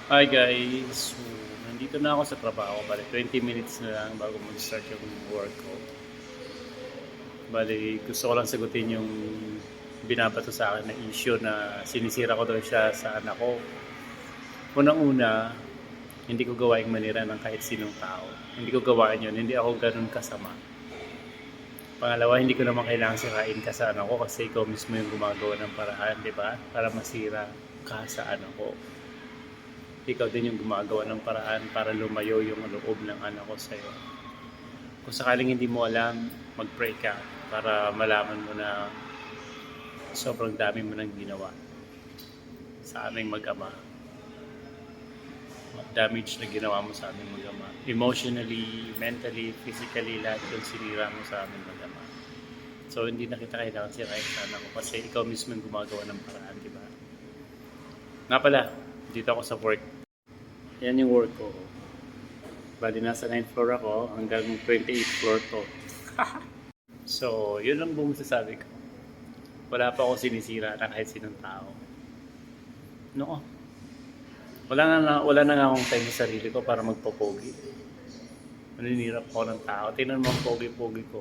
Hi guys! So, nandito na ako sa trabaho. Bale, 20 minutes na lang bago mag-start yung work ko. Bale, gusto ko lang sagutin yung binabato sa akin na issue na sinisira ko daw siya sa anak ko. Unang-una, hindi ko gawaing manira ng kahit sinong tao. Hindi ko gawain yun. Hindi ako ganun kasama. Pangalawa, hindi ko naman kailangan sirain ka sa anak ko kasi ikaw mismo yung gumagawa ng paraan, di ba? Para masira ka sa anak ko. Ikaw din yung gumagawa ng paraan para lumayo yung loob ng anak ko sa'yo. Kung sakaling hindi mo alam, mag-pray ka para malaman mo na sobrang dami mo nang ginawa sa aming mag-ama. Damage na ginawa mo sa aming mag-ama. Emotionally, mentally, physically, lahat yung sinira mo sa aming mag-ama. So, hindi na kita kailangan sirain sa anak ko kasi ikaw mismo yung gumagawa ng paraan, di ba? Nga pala, dito ako sa work. Yan yung work ko. Bali, nasa 9th floor ako hanggang 28th floor to. So, yun lang buong masasabi ko. Wala pa akong sinisira na kahit sinong tao. No. Wala na nga akong time sa sarili ko para magpopogi. Naninirap ako ng tao. Tingnan mo ang pogi-pogi ko.